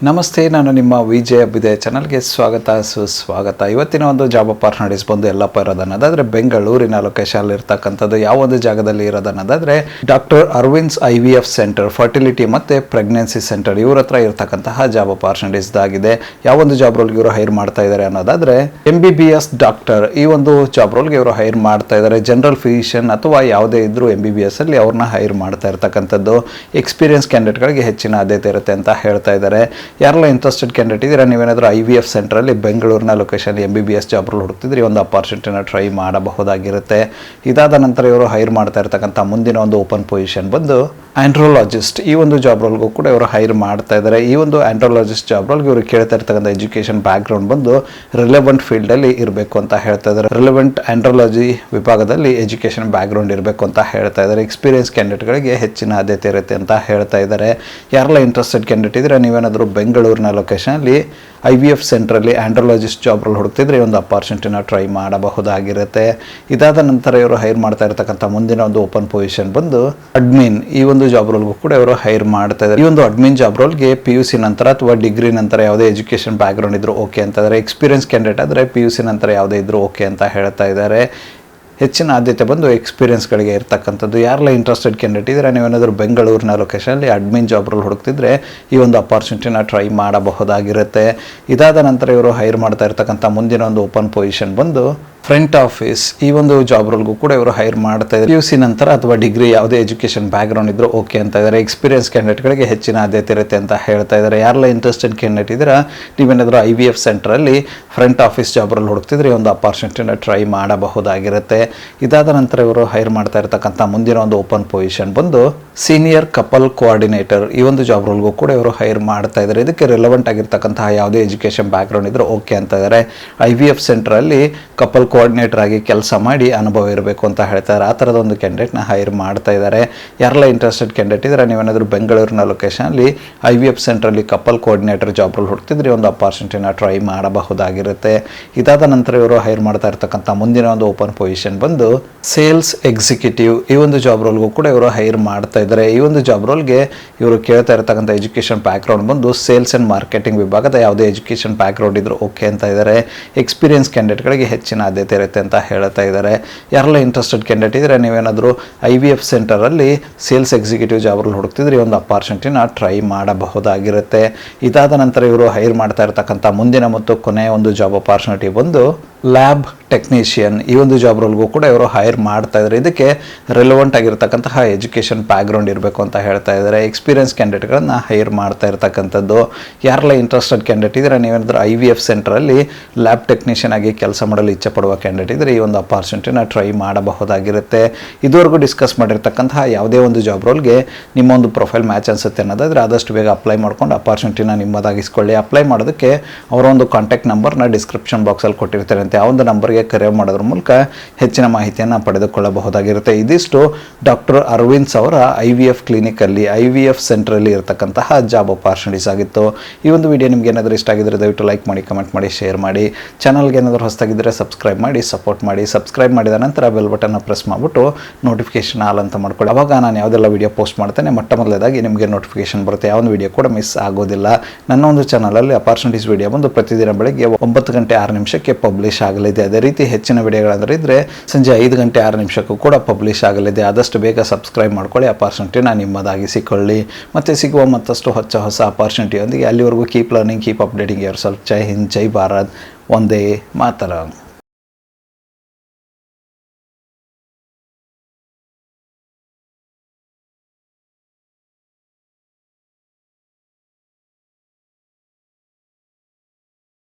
ನಮಸ್ತೆ, ನಾನು ನಿಮ್ಮ ವಿಜಯ ಅಭ್ಯುದಯ ಚಾನಲ್ಗೆ ಸುಸ್ವಾಗತ. ಇವತ್ತಿನ ಒಂದು ಜಾಬ್ ಅಪಾರ್ಚುನಿಟೀಸ್ ಬಂದು ಎಲ್ಲಪ್ಪ ಇರೋದನ್ನೋದಾದರೆ ಬೆಂಗಳೂರಿನ ಲೊಕೇಶನ್ ಇರ್ತಕ್ಕಂಥದ್ದು. ಯಾವ ಒಂದು ಜಾಗದಲ್ಲಿ ಇರೋದನ್ನೋದಾದರೆ ಡಾಕ್ಟರ್ ಅರವಿಂದ್ಸ್ IVF ಸೆಂಟರ್, ಫರ್ಟಿಲಿಟಿ ಮತ್ತು ಪ್ರೆಗ್ನೆನ್ಸಿ ಸೆಂಟರ್ ಇವ್ರ ಹತ್ರ ಇರ್ತಕ್ಕಂತಹ ಜಾಬ್ ಅಪಾರ್ಚುನಿಟೀಸ್ ಆಗಿದೆ. ಯಾವ ಒಂದು ಜಾಬ್ ರೋಲ್ಗೆ ಇವರು ಹೈರ್ ಮಾಡ್ತಾ ಇದ್ದಾರೆ ಅನ್ನೋದಾದರೆ MBBS ಡಾಕ್ಟರ್ ಈ ಒಂದು ಜಾಬ್ ರೋಲ್ಗೆ ಇವರು ಹೈರ್ ಮಾಡ್ತಾ ಇದ್ದಾರೆ. ಜನರಲ್ ಫಿಸಿಷಿಯನ್ ಅಥವಾ ಯಾವುದೇ ಇದ್ರೂ MBBS ಅಲ್ಲಿ ಅವ್ರನ್ನ ಹೈರ್ ಮಾಡ್ತಾ ಇರ್ತಕ್ಕಂಥದ್ದು. ಎಕ್ಸ್ಪೀರಿಯನ್ಸ್ ಕ್ಯಾಂಡಿಡೇಟ್ಗಳಿಗೆ ಹೆಚ್ಚಿನ ಆದ್ಯತೆ ಇರುತ್ತೆ ಅಂತ ಹೇಳ್ತಾ ಇದ್ದಾರೆ. ಯಾರೆಲ್ಲ ಇಂಟ್ರೆಸ್ಟೆಡ್ ಕ್ಯಾಂಡಿಡೇಟ್ ಇದ್ದೀರಾ, ನೀವೇನಾದರೂ IVF ಸೆಂಟ್ರಲ್ಲಿ ಬೆಂಗಳೂರಿನ ಲೊಕೇಶನ್ MBBS ಜಾಬ್ ರೋಲ್ ಹುಡುಕ್ತಿದ್ರೆ ಈ ಒಂದು ಅಪಾರ್ಚುನಿಟಿನ ಟ್ರೈ ಮಾಡಬಹುದಾಗಿರುತ್ತೆ. ಇದಾದ ನಂತರ ಇವರು ಹೈರ್ ಮಾಡ್ತಾ ಇರ್ತಕ್ಕಂಥ ಮುಂದಿನ ಒಂದು ಓಪನ್ ಪೊಸಿಷನ್ ಬಂದು ಆಂಡ್ರೋಲಾಜಿಸ್ಟ್. ಈ ಒಂದು ಜಾಬ್ ರೋಲ್ಗೂ ಕೂಡ ಇವರು ಹೈರ್ ಮಾಡ್ತಾ ಇದ್ದಾರೆ. ಈ ಒಂದು ಆಂಡ್ರೋಲಾಜಿಸ್ಟ್ ಜಾಬ್ ರೋಲ್ಗೆ ಇವರು ಕೇಳ್ತಾ ಇರ್ತಕ್ಕಂಥ ಎಜುಕೇಷನ್ ಬ್ಯಾಕ್ಗ್ರೌಂಡ್ ಬಂದು ರಿಲೆವೆಂಟ್ ಫೀಲ್ಡಲ್ಲಿ ಇರಬೇಕು ಅಂತ ಹೇಳ್ತಾ ಇದ್ದಾರೆ. ರಿಲೆವೆಂಟ್ ಆಂಡ್ರೋಲಾಜಿ ವಿಭಾಗದಲ್ಲಿ ಎಜುಕೇಷನ್ ಬ್ಯಾಕ್ಗ್ರೌಂಡ್ ಇರಬೇಕು ಅಂತ ಹೇಳ್ತಾ ಇದ್ದಾರೆ. ಎಕ್ಸ್ಪೀರಿಯನ್ಸ್ ಕ್ಯಾಂಡಿಡೇಟ್ಗಳಿಗೆ ಹೆಚ್ಚಿನ ಆದ್ಯತೆ ಇರುತ್ತೆ ಅಂತ ಹೇಳ್ತಾ ಇದ್ದಾರೆ. ಯಾರೆಲ್ಲ ಇಂಟ್ರೆಸ್ಟೆಡ್ ಕ್ಯಾಂಡಿಡೇಟ್ ಇದ್ರೆ ನೀವೇನಾದರೂ ಬೆಂಗಳೂರಿನ ಲೊಕೇಶನಲ್ಲಿ IVF ಸೆಂಟ್ರಲ್ಲಿ ಆಂಡ್ರೋಲಾಜಿಸ್ಟ್ ಜಾಬ್ ರೋಲ್ ಹುಡುಕ್ತಿದ್ರೆ ಈ ಒಂದು ಅಪಾರ್ಚುನಿಟಿನ ಟ್ರೈ ಮಾಡಬಹುದಾಗಿರುತ್ತೆ. ಇದಾದ ನಂತರ ಇವರು ಹೈರ್ ಮಾಡ್ತಾ ಇರ್ತಕ್ಕಂಥ ಮುಂದಿನ ಒಂದು ಓಪನ್ ಪೊಸಿಷನ್ ಬಂದು ಅಡ್ಮಿನ್. ಈ ಒಂದು ಜಾಬ್ ರೋಲ್ಗೂ ಕೂಡ ಇವರು ಹೈರ್ ಮಾಡ್ತಾ ಇದ್ದಾರೆ. ಈ ಒಂದು ಅಡ್ಮಿನ್ ಜಾಬ್ ರೋಲ್ಗೆ PUC ನಂತರ ಅಥವಾ ಡಿಗ್ರಿ ನಂತರ ಯಾವುದೇ ಎಜುಕೇಷನ್ ಬ್ಯಾಕ್ಗ್ರೌಂಡ್ ಇದ್ರು ಓಕೆ ಅಂತ ಇದ್ದಾರೆ. ಎಕ್ಸ್ಪೀರಿಯನ್ಸ್ ಕ್ಯಾಂಡಿಡೇಟ್ ಆದರೆ PUC ನಂತರ ಯಾವುದೇ ಇದ್ರು ಓಕೆ ಅಂತ ಹೇಳ್ತಾ ಇದ್ದಾರೆ. ಹೆಚ್ಚಿನ ಆದ್ಯತೆ ಬಂದು ಎಕ್ಸ್ಪೀರಿಯನ್ಸ್ಗಳಿಗೆ ಇರ್ತಕ್ಕಂಥದ್ದು. ಯಾರೆಲ್ಲ ಇಂಟ್ರೆಸ್ಟೆಡ್ ಕ್ಯಾಂಡಿಡೇಟ್ ಇದ್ದರೆ ನೀವೇನಾದರೂ ಬೆಂಗಳೂರಿನ ಲೊಕೇಶನಲ್ಲಿ ಅಡ್ಮಿನ್ ಜಾಬ್ ರೋಲ್ ಹುಡುಕ್ತಿದ್ರೆ ಈ ಒಂದು ಅಪಾರ್ಚುನಿಟಿನ ಟ್ರೈ ಮಾಡಬಹುದಾಗಿರುತ್ತೆ. ಇದಾದ ನಂತರ ಇವರು ಹೈರ್ ಮಾಡ್ತಾ ಇರ್ತಕ್ಕಂಥ ಮುಂದಿನ ಒಂದು ಓಪನ್ ಪೊಸಿಷನ್ ಬಂದು ಫ್ರಂಟ್ ಆಫೀಸ್. ಈ ಒಂದು ಜಾಬ್ ರೋಲ್ಗೂ ಕೂಡ ಇವರು ಹೈರ್ ಮಾಡ್ತಾ ಇದ್ದಾರೆ. PUC ನಂತರ ಅಥವಾ ಡಿಗ್ರಿ ಯಾವುದೇ ಎಜುಕೇಷನ್ ಬ್ಯಾಕ್ಗ್ರೌಂಡ್ ಇದ್ರೂ ಓಕೆ ಅಂತ ಇದ್ದಾರೆ. ಎಕ್ಸ್ಪೀರಿಯನ್ಸ್ ಕ್ಯಾಂಡಿಡೇಟ್ಗಳಿಗೆ ಹೆಚ್ಚಿನ ಆದ್ಯತೆ ಇರುತ್ತೆ ಅಂತ ಹೇಳ್ತಾ ಇದ್ದಾರೆ. ಯಾರೆಲ್ಲ ಇಂಟ್ರೆಸ್ಟೆಡ್ ಕ್ಯಾಂಡಿಡೇಟ್ ಇದ್ದೀರಾ, ನೀವೇನಾದರೂ IVF ಸೆಂಟ್ರಲ್ಲಿ ಫ್ರಂಟ್ ಆಫೀಸ್ ಜಾಬ್ ರೋಲ್ ಹುಡುಕ್ತಿದ್ರೆ ಈ ಒಂದು ಅಪಾರ್ಚುನಿಟಿನ ಟ್ರೈ ಮಾಡಬಹುದಾಗಿರುತ್ತೆ. ಇದಾದ ನಂತರ ಇವರು ಹೈರ್ ಮಾಡ್ತಾ ಇರ್ತಕ್ಕಂಥ ಮುಂದಿನ ಒಂದು ಓಪನ್ ಪೊಸಿಷನ್ ಬಂದು ಸೀನಿಯರ್ ಕಪಲ್ ಕೋಆರ್ಡಿನೇಟರ್. ಈ ಒಂದು ಜಾಬ್ ರೋಲ್ಗೂ ಕೂಡ ಇವರು ಹೈರ್ ಮಾಡ್ತಾ ಇದ್ದಾರೆ. ಇದಕ್ಕೆ ರಿಲೆವೆಂಟ್ ಆಗಿರ್ತಕ್ಕಂತಹ ಯಾವುದೇ ಎಜುಕೇಷನ್ ಬ್ಯಾಕ್ಗ್ರೌಂಡ್ ಇದ್ರೂ ಓಕೆ ಅಂತ ಇದ್ದಾರೆ. IVF ಸೆಂಟ್ರಲ್ಲಿ ಕಪಲ್ ಕೋಆರ್ಡಿನೇಟರ್ ಆಗಿ ಕೆಲಸ ಮಾಡಿ ಅನುಭವ ಇರಬೇಕು ಅಂತ ಹೇಳ್ತಾರೆ. ಆ ಥರದ ಒಂದು ಕ್ಯಾಂಡಿಡೇಟ್ನ ಹೈರ್ ಮಾಡ್ತಾ ಇದ್ದಾರೆ. ಯಾರೆಲ್ಲ ಇಂಟ್ರೆಸ್ಟೆಡ್ ಕ್ಯಾಂಡಿಡೇಟ್ ಇದ್ದಾರೆ ನೀವೇನಾದರೂ ಬೆಂಗಳೂರಿನ ಲೊಕೇಶನಲ್ಲಿ IVF ಸೆಂಟ್ರಲ್ಲಿ ಕಪಲ್ ಕೋಆರ್ಡಿನೇಟರ್ ಜಾಬ್ ರೋಲ್ ಹುಡುಕ್ತಿದ್ರೆ ಒಂದು ಅಪಾರ್ಚುನಿಟಿನ ಟ್ರೈ ಮಾಡಬಹುದಾಗಿರುತ್ತೆ. ಇದಾದ ನಂತರ ಇವರು ಹೈರ್ ಮಾಡ್ತಾ ಇರ್ತಕ್ಕಂಥ ಮುಂದಿನ ಒಂದು ಓಪನ್ ಪೊಸಿಷನ್ ಬಂದು ಸೇಲ್ಸ್ ಎಕ್ಸಿಕ್ಯೂಟಿವ್. ಈ ಒಂದು ಜಾಬ್ ರೋಲ್ಗೂ ಕೂಡ ಇವರು ಹೈರ್ ಮಾಡ್ತಾ ಇದ್ದಾರೆ. ಈ ಒಂದು ಜಾಬ್ ರೋಲ್ಗೆ ಇವರು ಕೇಳ್ತಾ ಇರ್ತಕ್ಕಂಥ ಎಜುಕೇಷನ್ ಬ್ಯಾಕ್ಗ್ರೌಂಡ್ ಬಂದು ಸೇಲ್ಸ್ ಆ್ಯಂಡ್ ಮಾರ್ಕೆಟಿಂಗ್ ವಿಭಾಗದ ಯಾವುದೇ ಎಜುಕೇಷನ್ ಬ್ಯಾಕ್ಗ್ರೌಂಡ್ ಇದ್ರು ಓಕೆ ಅಂತ ಇದ್ದಾರೆ. ಎಕ್ಸ್ಪೀರಿಯನ್ಸ್ ಕ್ಯಾಂಡಿಡೇಟ್ಗಳಿಗೆ ಹೆಚ್ಚಿನ ಆದ್ಯತೆ ಇರುತ್ತೆ ಅಂತ ಹೇಳ್ತಾ ಇದ್ದಾರೆ. ಯಾರೆಲ್ಲ ಇಂಟ್ರೆಸ್ಟೆಡ್ ಕ್ಯಾಂಡಿಡೇಟ್ ಇದ್ರೆ ನೀವೇನಾದರೂ IVF ಸೆಂಟರಲ್ಲಿ ಸೇಲ್ಸ್ ಎಕ್ಸಿಕ್ಯೂಟಿವ್ ಜಾಬ್ ರೋಲ್ ಹುಡುಕ್ತಿದ್ರೆ ಒಂದು ಅಪಾರ್ಚುನಿಟಿನ ಟ್ರೈ ಮಾಡಬಹುದಾಗಿರುತ್ತೆ. ಇದಾದ ನಂತರ ಇವರು ಹೈರ್ ಮಾಡ್ತಾ ಇರ್ತಕ್ಕಂಥ ಮುಂದಿನ ಮತ್ತು ಕೊನೆಯ ಒಂದು ಜಾಬ್ ಅಪಾರ್ಚುನಿಟಿ ಬಂದು ಲ್ಯಾಬ್ ಟೆಕ್ನಿಷಿಯನ್. ಈ ಒಂದು ಜಾಬ್ ರೋಲ್ಗೂ ಕೂಡ ಇವರು ಹೈರ್ ಮಾಡ್ತಾ ಇದ್ದಾರೆ. ಇದಕ್ಕೆ ರಿಲೆವೆಂಟ್ ಆಗಿರ್ತಕ್ಕಂತಹ ಎಜುಕೇಷನ್ ಬ್ಯಾಕ್ಗ್ರೌಂಡ್ ಇರಬೇಕು ಅಂತ ಹೇಳ್ತಾ ಇದ್ದಾರೆ. ಎಕ್ಸ್ಪೀರಿಯನ್ಸ್ ಕ್ಯಾಂಡಿಡೇಟ್ಗಳನ್ನು ಹೈರ್ ಮಾಡ್ತಾ ಇರ್ತಕ್ಕಂಥದ್ದು. ಯಾರೆಲ್ಲ ಇಂಟ್ರೆಸ್ಟೆಡ್ ಕ್ಯಾಂಡಿಡೇಟ್ ಇದ್ರೆ ನೀವೇನಾದರೂ IVF ಸೆಂಟ್ರಲ್ಲಿ ಲ್ಯಾಬ್ ಟೆಕ್ನಿಷಿಯನ್ ಆಗಿ ಕೆಲಸ ಮಾಡಲು ಇಚ್ಛೆ ಪಡುವ ಕ್ಯಾಂಡಿಡೇಟ್ ಇದ್ರೆ ಈ ಒಂದು ಅಪಾರ್ಚುನಿಟಿನ ಟ್ರೈ ಮಾಡಬಹುದಾಗಿರುತ್ತೆ. ಇದುವರೆಗೂ ಡಿಸ್ಕಸ್ ಮಾಡಿರ್ತಕ್ಕಂತಹ ಯಾವುದೇ ಒಂದು ಜಾಬ್ ರೋಲ್ಗೆ ನಿಮ್ಮ ಒಂದು ಪ್ರೊಫೈಲ್ ಮ್ಯಾಚ್ ಅನ್ಸುತ್ತೆ ಅನ್ನೋದಾದರೆ ಆದಷ್ಟು ಬೇಗ ಅಪ್ಲೈ ಮಾಡ್ಕೊಂಡು ಅಪಾರ್ಚುನಿಟಿನ ನಿಮ್ಮದಾಗಿಸ್ಕೊಳ್ಳಿ. ಅಪ್ಲೈ ಮಾಡೋದಕ್ಕೆ ಅವರ ಒಂದು ಕಾಂಟ್ಯಾಕ್ಟ್ ನಂಬರ್ನ ಡಿಸ್ಕ್ರಿಪ್ಷನ್ ಬಾಕ್ಸಲ್ಲಿ ಕೊಟ್ಟಿರ್ತಾರೆ. ಆ ಒಂದು ನಂಬರ್ಗೆ ಕರೆ ಮಾಡೋದ್ರ ಮೂಲಕ ಹೆಚ್ಚಿನ ಮಾಹಿತಿಯನ್ನು ಪಡೆದುಕೊಳ್ಳಬಹುದಾಗಿರುತ್ತೆ. ಇದಿಷ್ಟು ಡಾಕ್ಟರ್ ಅರವಿಂದ್ಸ್ ಅವರ IVF ಕ್ಲಿನಿಕಲ್ಲಿ IVF ಸೆಂಟ್ರಲ್ಲಿ ಇರತಕ್ಕಂತಹ ಜಾಬ್ ಅಪಾರ್ಚುನಿಟೀಸ್ ಆಗಿತ್ತು. ಈ ಒಂದು ವಿಡಿಯೋ ನಿಮ್ಗೆ ಏನಾದರೂ ಇಷ್ಟ ಆಗಿದ್ರೆ ದಯವಿಟ್ಟು ಲೈಕ್ ಮಾಡಿ, ಕಮೆಂಟ್ ಮಾಡಿ, ಶೇರ್ ಮಾಡಿ. ಚಾನಲ್ಗೆ ಏನಾದರೂ ಹೊಸದಾಗಿದ್ದರೆ ಸಬ್ಸ್ಕ್ರೈಬ್ ಮಾಡಿ, ಸಪೋರ್ಟ್ ಮಾಡಿ. ಸಬ್ಸ್ಕ್ರೈಬ್ ಮಾಡಿದ ನಂತರ ಬೆಲ್ ಬಟನ್ನ ಪ್ರೆಸ್ ಮಾಡಿಬಿಟ್ಟು ನೋಟಿಫಿಕೇಶನ್ ಆಲ್ ಅಂತ ಮಾಡ್ಕೊಳ್ಳಿ. ಅವಾಗ ನಾನು ಯಾವುದೆಲ್ಲ ವಿಡಿಯೋ ಪೋಸ್ಟ್ ಮಾಡ್ತೇನೆ ಮೊದಲೇದಾಗಿ ನಿಮಗೆ ನೋಟಿಫಿಕೇಶನ್ ಬರುತ್ತೆ. ಯಾವ ಒಂದು ವಿಡಿಯೋ ಕೂಡ ಮಿಸ್ ಆಗೋದಿಲ್ಲ. ನನ್ನ ಒಂದು ಚಾನಲಲ್ಲಿ ಅಪಾರ್ಚುನಿಟೀಸ್ ವಿಡಿಯೋ ಬಂದು ಪ್ರತಿದಿನ ಬೆಳಗ್ಗೆ 9:06 ಪಬ್ಲಿಷ್ ಆಗಲಿದೆ. ಅದೇ ರೀತಿ ಹೆಚ್ಚಿನ ವಿಡಿಯೋಗಳಾದರೆ ಇದ್ದರೆ ಸಂಜೆ 5:06 ಕೂಡ ಪಬ್ಲಿಷ್ ಆಗಲಿದೆ. ಆದಷ್ಟು ಬೇಗ ಸಬ್ಸ್ಕ್ರೈಬ್ ಮಾಡ್ಕೊಳ್ಳಿ, ಅಪಾರ್ಚುನಿಟಿನ ನಿಮ್ಮದಾಗಿಸಿಕೊಳ್ಳಿ. ಮತ್ತೆ ಸಿಗುವ ಮತ್ತಷ್ಟು ಹೊಸ ಅಪಾರ್ಚುನಿಟಿಯೊಂದಿಗೆ ಅಲ್ಲಿವರೆಗೂ keep learning, keep updating yourself. ಜೈ ಹಿಂದ್, ಜೈ ಭಾರತ್, ವಂದೇ ಮಾತರಂ.